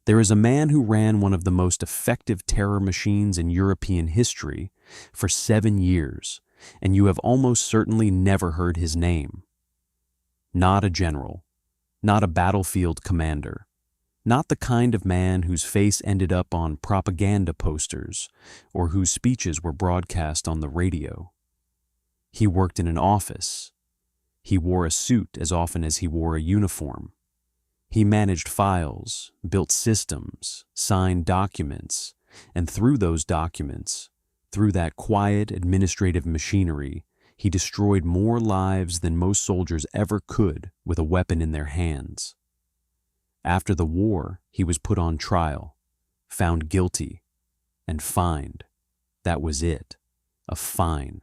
There is a man who ran one of the most effective terror machines in European history for 7 years, and you have almost certainly never heard his name. Not a general, not a battlefield commander, not the kind of man whose face ended up on propaganda posters or whose speeches were broadcast on the radio. He worked in an office. He wore a suit as often as he wore a uniform. He managed files, built systems, signed documents, and through those documents, through that quiet administrative machinery, he destroyed more lives than most soldiers ever could with a weapon in their hands. After the war, he was put on trial, found guilty, and fined. That was it, a fine,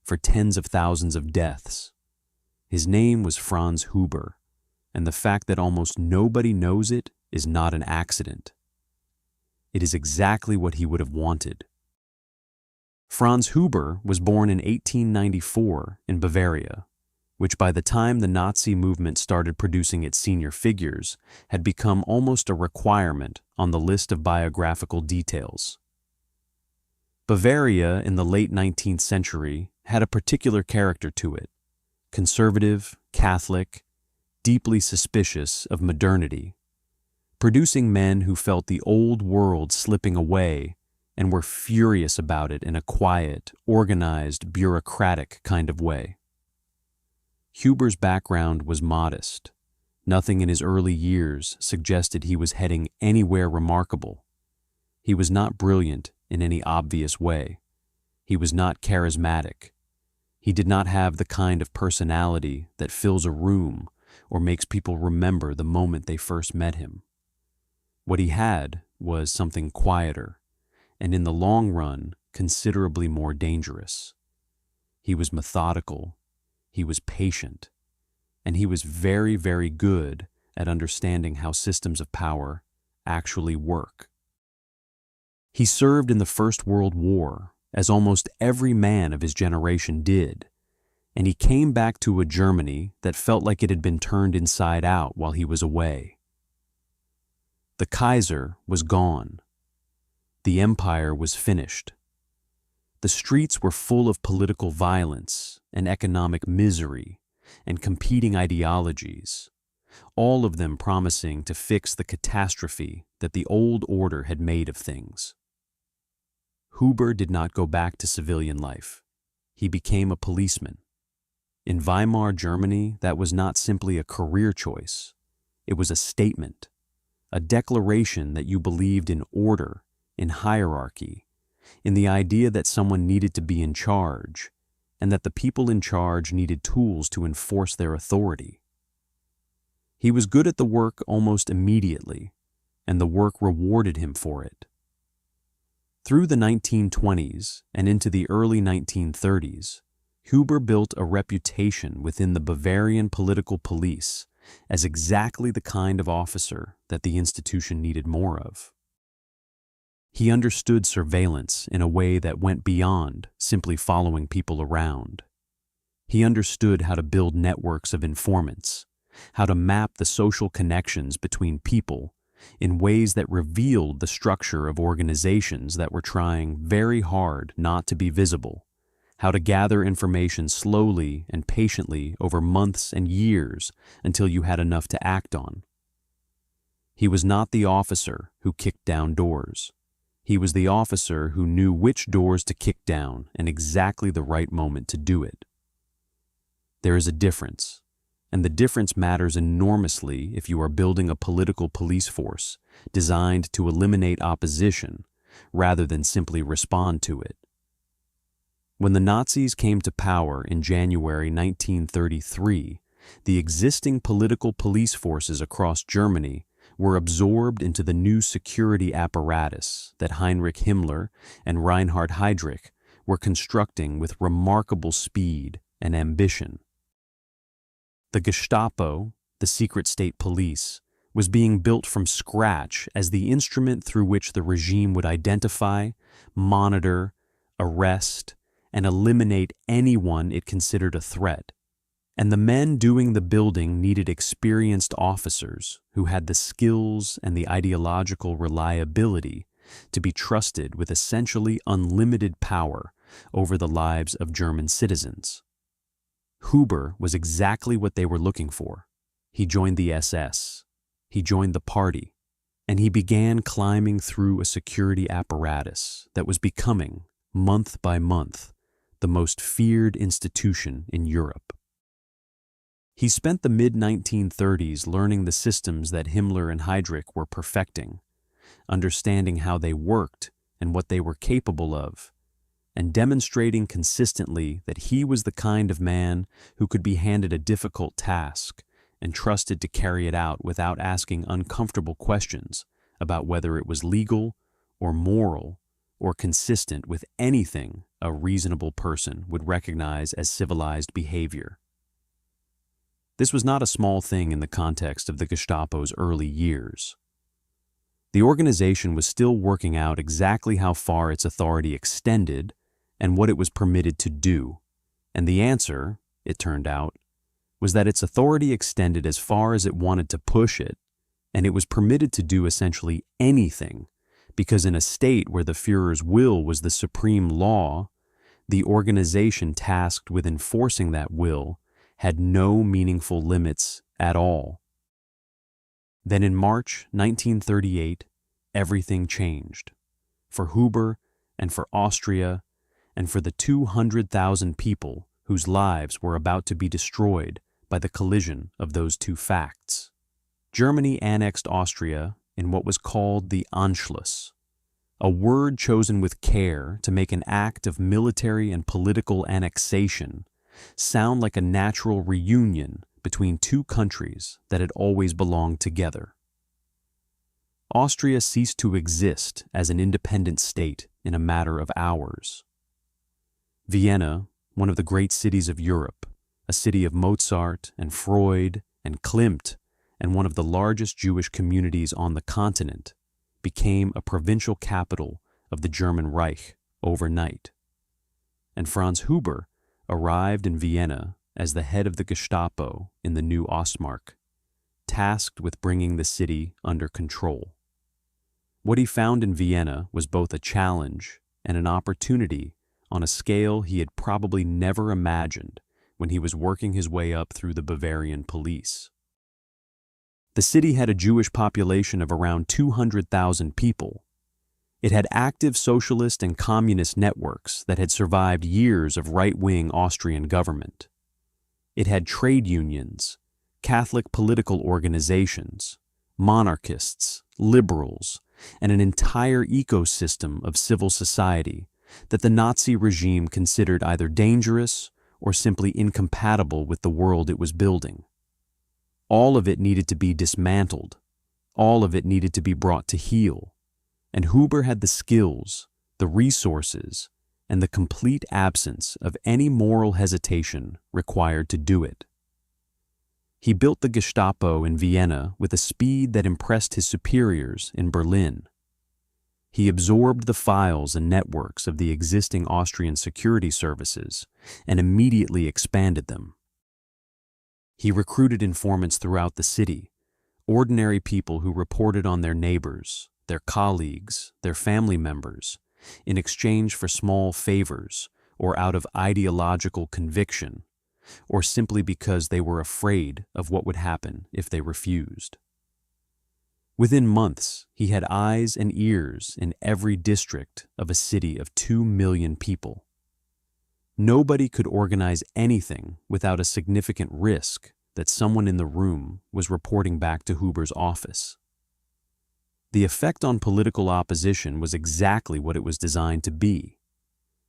for tens of thousands of deaths. His name was Franz Huber, and the fact that almost nobody knows it is not an accident. It is exactly what he would have wanted. Franz Huber was born in 1894 in Bavaria, which by the time the Nazi movement started producing its senior figures had become almost a requirement on the list of biographical details. Bavaria in the late 19th century had a particular character to it: conservative, Catholic, deeply suspicious of modernity, producing men who felt the old world slipping away and were furious about it in a quiet, organized, bureaucratic kind of way. Huber's background was modest. Nothing in his early years suggested he was heading anywhere remarkable. He was not brilliant in any obvious way. He was not charismatic. He did not have the kind of personality that fills a room or makes people remember the moment they first met him. What he had was something quieter, and in the long run, considerably more dangerous. He was methodical, he was patient, and he was very, very good at understanding how systems of power actually work. He served in the First World War, as almost every man of his generation did, and he came back to a Germany that felt like it had been turned inside out while he was away. The Kaiser was gone. The empire was finished. The streets were full of political violence and economic misery and competing ideologies, all of them promising to fix the catastrophe that the old order had made of things. Huber did not go back to civilian life. He became a policeman. In Weimar, Germany, that was not simply a career choice. It was a statement, a declaration that you believed in order, in hierarchy, in the idea that someone needed to be in charge, and that the people in charge needed tools to enforce their authority. He was good at the work almost immediately, and the work rewarded him for it. Through the 1920s and into the early 1930s, Huber built a reputation within the Bavarian political police as exactly the kind of officer that the institution needed more of. He understood surveillance in a way that went beyond simply following people around. He understood how to build networks of informants, how to map the social connections between people in ways that revealed the structure of organizations that were trying very hard not to be visible, how to gather information slowly and patiently over months and years until you had enough to act on. He was not the officer who kicked down doors. He was the officer who knew which doors to kick down and exactly the right moment to do it. There is a difference, and the difference matters enormously if you are building a political police force designed to eliminate opposition rather than simply respond to it. When the Nazis came to power in January 1933, the existing political police forces across Germany were absorbed into the new security apparatus that Heinrich Himmler and Reinhard Heydrich were constructing with remarkable speed and ambition. The Gestapo, the secret state police, was being built from scratch as the instrument through which the regime would identify, monitor, arrest, and eliminate anyone it considered a threat, And the men doing the building needed experienced officers who had the skills and the ideological reliability to be trusted with essentially unlimited power over the lives of German citizens. Huber was exactly what they were looking for. He joined the SS, he joined the party, and he began climbing through a security apparatus that was becoming, month by month, the most feared institution in Europe. He spent the mid-1930s learning the systems that Himmler and Heydrich were perfecting, understanding how they worked and what they were capable of, and demonstrating consistently that he was the kind of man who could be handed a difficult task and trusted to carry it out without asking uncomfortable questions about whether it was legal or moral or consistent with anything a reasonable person would recognize as civilized behavior. This was not a small thing in the context of the Gestapo's early years. The organization was still working out exactly how far its authority extended and what it was permitted to do, and the answer, it turned out, was that its authority extended as far as it wanted to push it, and it was permitted to do essentially anything, because in a state where the Führer's will was the supreme law, the organization tasked with enforcing that will had no meaningful limits at all. Then in March 1938, everything changed. For Huber and for Austria and for the 200,000 people whose lives were about to be destroyed by the collision of those two facts. Germany annexed Austria in what was called the Anschluss, a word chosen with care to make an act of military and political annexation sound like a natural reunion between two countries that had always belonged together. Austria ceased to exist as an independent state in a matter of hours. Vienna, one of the great cities of Europe, a city of Mozart and Freud and Klimt, and one of the largest Jewish communities on the continent, became a provincial capital of the German Reich overnight. And Franz Huber arrived in Vienna as the head of the Gestapo in the new Ostmark, tasked with bringing the city under control. What he found in Vienna was both a challenge and an opportunity on a scale he had probably never imagined when he was working his way up through the Bavarian police. The city had a Jewish population of around 200,000 people. It had active socialist and communist networks that had survived years of right-wing Austrian government. It had trade unions, Catholic political organizations, monarchists, liberals, and an entire ecosystem of civil society that the Nazi regime considered either dangerous or simply incompatible with the world it was building. All of it needed to be dismantled. All of it needed to be brought to heel. And Huber had the skills, the resources, and the complete absence of any moral hesitation required to do it. He built the Gestapo in Vienna with a speed that impressed his superiors in Berlin. He absorbed the files and networks of the existing Austrian security services and immediately expanded them. He recruited informants throughout the city, ordinary people who reported on their neighbors, their colleagues, their family members, in exchange for small favors or out of ideological conviction, or simply because they were afraid of what would happen if they refused. Within months, he had eyes and ears in every district of a city of 2 million people. Nobody could organize anything without a significant risk that someone in the room was reporting back to Huber's office. The effect on political opposition was exactly what it was designed to be.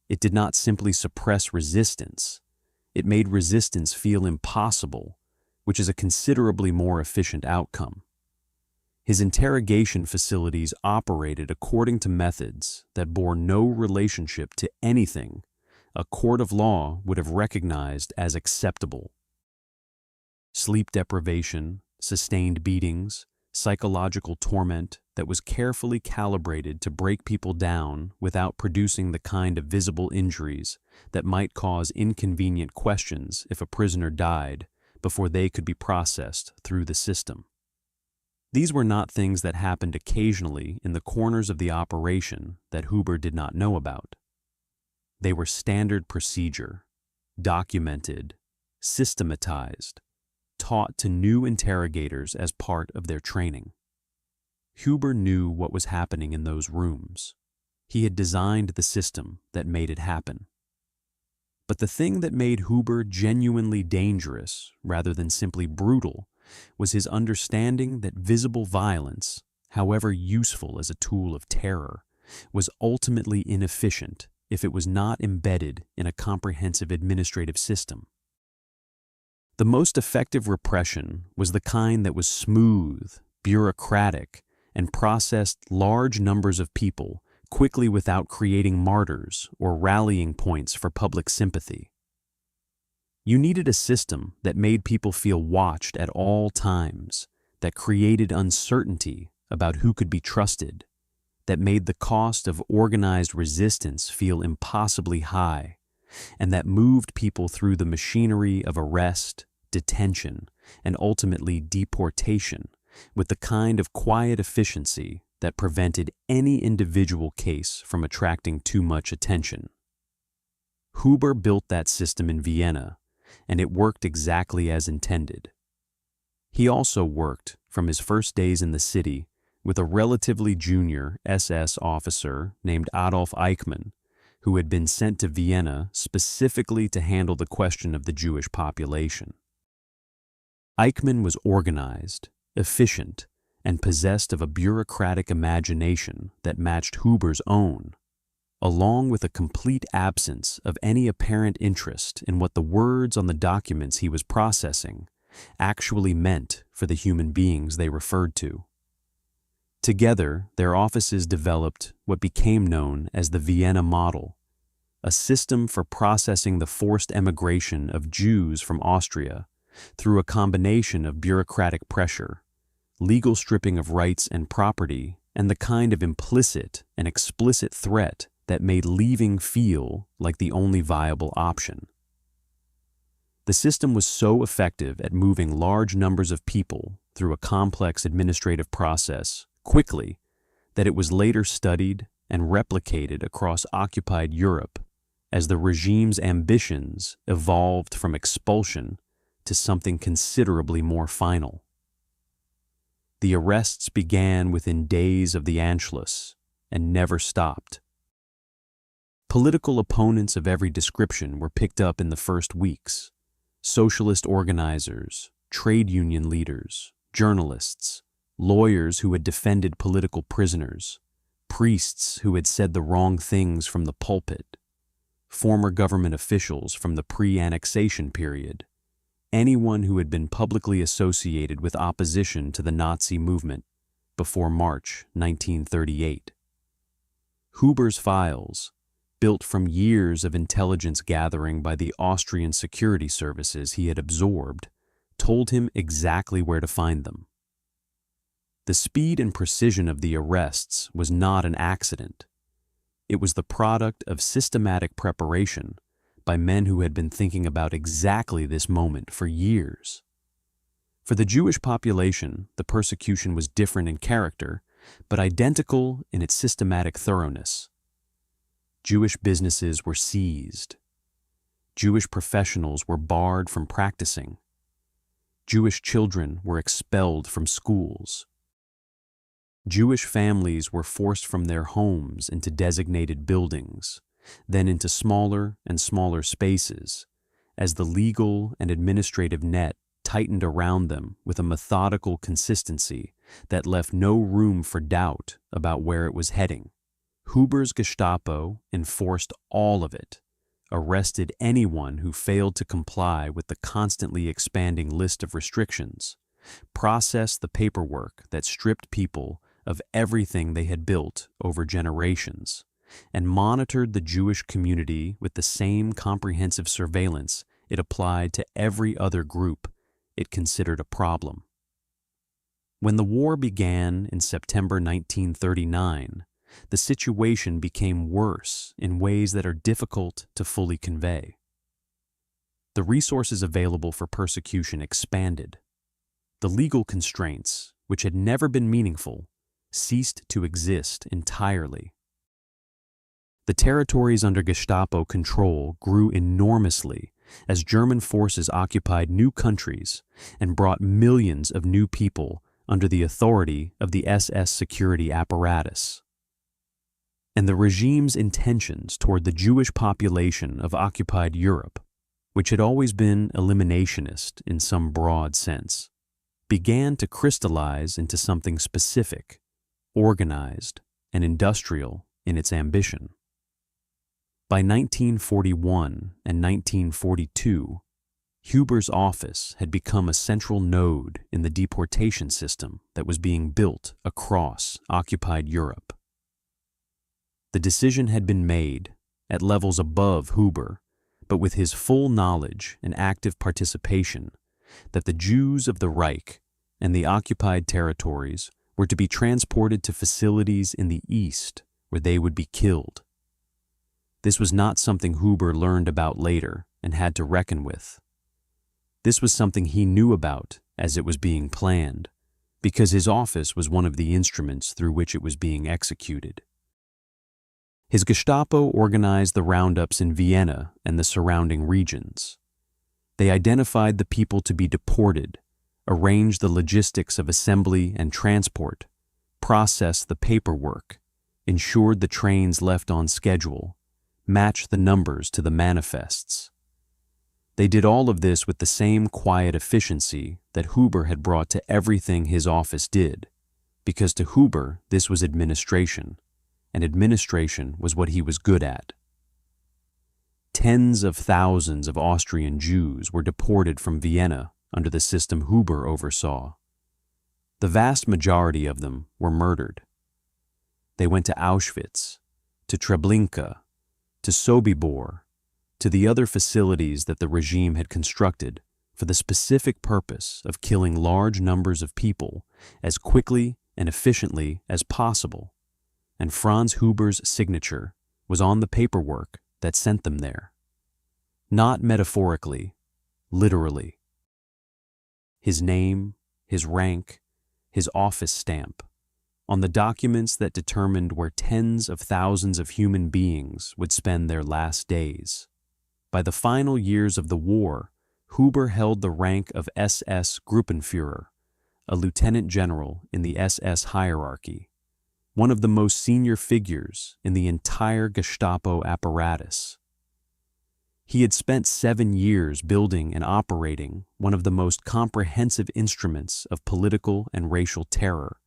It did not simply suppress resistance. It made resistance feel impossible, which is a considerably more efficient outcome. His interrogation facilities operated according to methods that bore no relationship to anything a court of law would have recognized as acceptable. Sleep deprivation, sustained beatings, psychological torment that was carefully calibrated to break people down without producing the kind of visible injuries that might cause inconvenient questions if a prisoner died before they could be processed through the system. These were not things that happened occasionally in the corners of the operation that Huber did not know about. They were standard procedure, documented, systematized, taught to new interrogators as part of their training. Huber knew what was happening in those rooms. He had designed the system that made it happen. But the thing that made Huber genuinely dangerous, rather than simply brutal, was his understanding that visible violence, however useful as a tool of terror, was ultimately inefficient if it was not embedded in a comprehensive administrative system. The most effective repression was the kind that was smooth, bureaucratic, and processed large numbers of people quickly without creating martyrs or rallying points for public sympathy. You needed a system that made people feel watched at all times, that created uncertainty about who could be trusted, that made the cost of organized resistance feel impossibly high, and that moved people through the machinery of arrest, detention, and ultimately deportation with the kind of quiet efficiency that prevented any individual case from attracting too much attention. Huber built that system in Vienna, and it worked exactly as intended. He also worked, from his first days in the city, with a relatively junior SS officer named Adolf Eichmann, who had been sent to Vienna specifically to handle the question of the Jewish population. Eichmann was organized, efficient, and possessed of a bureaucratic imagination that matched Huber's own, along with a complete absence of any apparent interest in what the words on the documents he was processing actually meant for the human beings they referred to. Together, their offices developed what became known as the Vienna model, a system for processing the forced emigration of Jews from Austria through a combination of bureaucratic pressure, legal stripping of rights and property, and the kind of implicit and explicit threat that made leaving feel like the only viable option. The system was so effective at moving large numbers of people through a complex administrative process quickly that it was later studied and replicated across occupied Europe as the regime's ambitions evolved from expulsion to something considerably more final. The arrests began within days of the Anschluss and never stopped. Political opponents of every description were picked up in the first weeks: socialist organizers, trade union leaders, journalists, lawyers who had defended political prisoners, priests who had said the wrong things from the pulpit, former government officials from the pre-annexation period, anyone who had been publicly associated with opposition to the Nazi movement before March 1938. Huber's files, built from years of intelligence gathering by the Austrian security services he had absorbed, told him exactly where to find them. The speed and precision of the arrests was not an accident. It was the product of systematic preparation by men who had been thinking about exactly this moment for years. For the Jewish population, the persecution was different in character, but identical in its systematic thoroughness. Jewish businesses were seized. Jewish professionals were barred from practicing. Jewish children were expelled from schools. Jewish families were forced from their homes into designated buildings, then into smaller and smaller spaces, as the legal and administrative net tightened around them with a methodical consistency that left no room for doubt about where it was heading. Huber's Gestapo enforced all of it, arrested anyone who failed to comply with the constantly expanding list of restrictions, processed the paperwork that stripped people of everything they had built over generations, and monitored the Jewish community with the same comprehensive surveillance it applied to every other group it considered a problem. When the war began in September 1939, the situation became worse in ways that are difficult to fully convey. The resources available for persecution expanded. The legal constraints, which had never been meaningful, ceased to exist entirely. The territories under Gestapo control grew enormously as German forces occupied new countries and brought millions of new people under the authority of the SS security apparatus. And the regime's intentions toward the Jewish population of occupied Europe, which had always been eliminationist in some broad sense, began to crystallize into something specific, organized, and industrial in its ambition. By 1941 and 1942, Huber's office had become a central node in the deportation system that was being built across occupied Europe. The decision had been made, at levels above Huber, but with his full knowledge and active participation, that the Jews of the Reich and the occupied territories were to be transported to facilities in the East where they would be killed. This was not something Huber learned about later and had to reckon with. This was something he knew about as it was being planned, because his office was one of the instruments through which it was being executed. His Gestapo organized the roundups in Vienna and the surrounding regions. They identified the people to be deported, arranged the logistics of assembly and transport, processed the paperwork, ensured the trains left on schedule, matched the numbers to the manifests. They did all of this with the same quiet efficiency that Huber had brought to everything his office did, because to Huber this was administration, and administration was what he was good at. Tens of thousands of Austrian Jews were deported from Vienna under the system Huber oversaw. The vast majority of them were murdered. They went to Auschwitz, to Treblinka, to Sobibor, to the other facilities that the regime had constructed for the specific purpose of killing large numbers of people as quickly and efficiently as possible, and Franz Huber's signature was on the paperwork that sent them there. Not metaphorically, literally. His name, his rank, his office stamp, on the documents that determined where tens of thousands of human beings would spend their last days. By the final years of the war, Huber held the rank of SS Gruppenführer, a lieutenant general in the SS hierarchy, one of the most senior figures in the entire Gestapo apparatus. He had spent 7 years building and operating one of the most comprehensive instruments of political and racial terror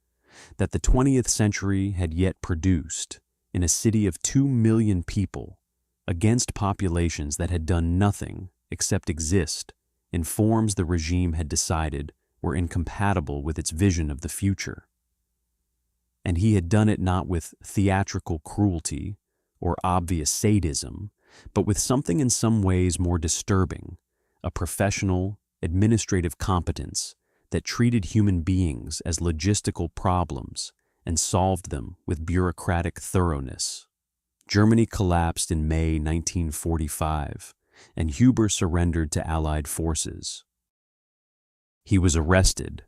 that the 20th century had yet produced in a city of 2 million people against populations that had done nothing except exist in forms the regime had decided were incompatible with its vision of the future. And he had done it not with theatrical cruelty or obvious sadism, but with something in some ways more disturbing, a professional, administrative competence that treated human beings as logistical problems and solved them with bureaucratic thoroughness. Germany collapsed in May 1945, and Huber surrendered to Allied forces. He was arrested,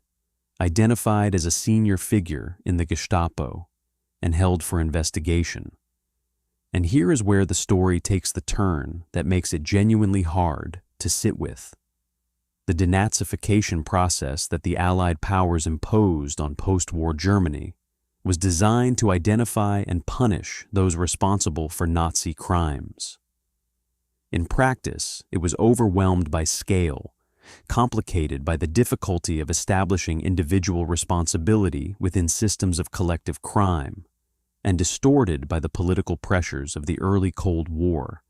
identified as a senior figure in the Gestapo, and held for investigation. And here is where the story takes the turn that makes it genuinely hard to sit with. The denazification process that the Allied powers imposed on post-war Germany was designed to identify and punish those responsible for Nazi crimes. In practice, it was overwhelmed by scale, complicated by the difficulty of establishing individual responsibility within systems of collective crime, and distorted by the political pressures of the early Cold War,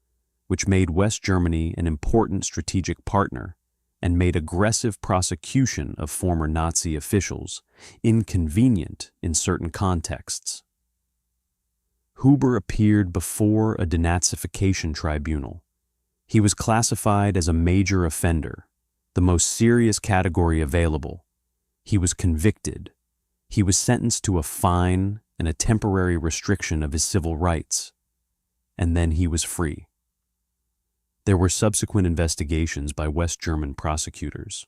which made West Germany an important strategic partner and made aggressive prosecution of former Nazi officials inconvenient in certain contexts. Huber appeared before a denazification tribunal. He was classified as a major offender, the most serious category available. He was convicted, He was sentenced to a fine and a temporary restriction of his civil rights, and then he was free. There were subsequent investigations by West German prosecutors.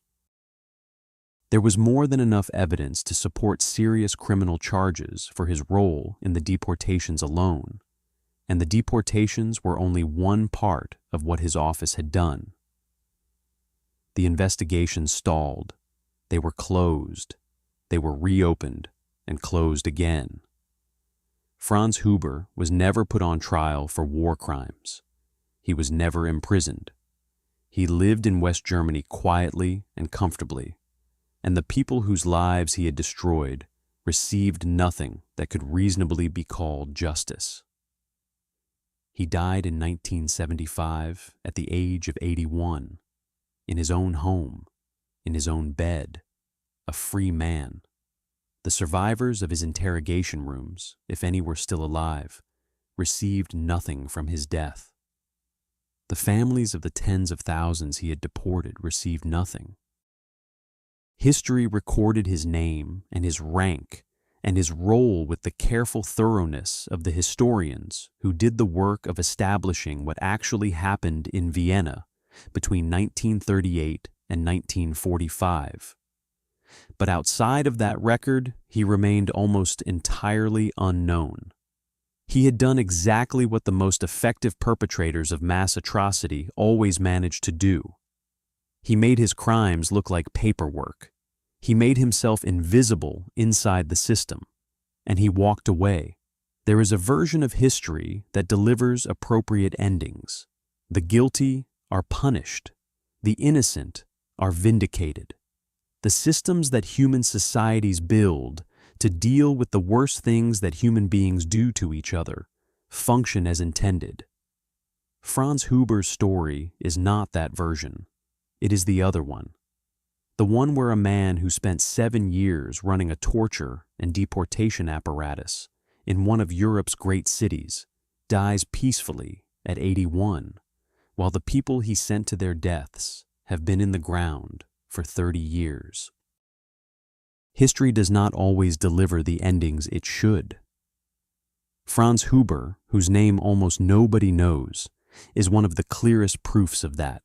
There was more than enough evidence to support serious criminal charges for his role in the deportations alone, and the deportations were only one part of what his office had done. The investigations stalled. They were closed. They were reopened and closed again. Franz Huber was never put on trial for war crimes. He was never imprisoned. He lived in West Germany quietly and comfortably, and the people whose lives he had destroyed received nothing that could reasonably be called justice. He died in 1975 at the age of 81, in his own home, in his own bed, a free man. The survivors of his interrogation rooms, if any were still alive, received nothing from his death. The families of the tens of thousands he had deported received nothing. History recorded his name and his rank and his role with the careful thoroughness of the historians who did the work of establishing what actually happened in Vienna between 1938 and 1945. But outside of that record, he remained almost entirely unknown. He had done exactly what the most effective perpetrators of mass atrocity always managed to do. He made his crimes look like paperwork. He made himself invisible inside the system, and he walked away. There is a version of history that delivers appropriate endings. The guilty are punished. The innocent are vindicated. The systems that human societies build to deal with the worst things that human beings do to each other function as intended. Franz Huber's story is not that version. It is the other one. The one where a man who spent 7 years running a torture and deportation apparatus in one of Europe's great cities dies peacefully at 81, while the people he sent to their deaths have been in the ground for 30 years. History does not always deliver the endings it should. Franz Huber, whose name almost nobody knows, is one of the clearest proofs of that.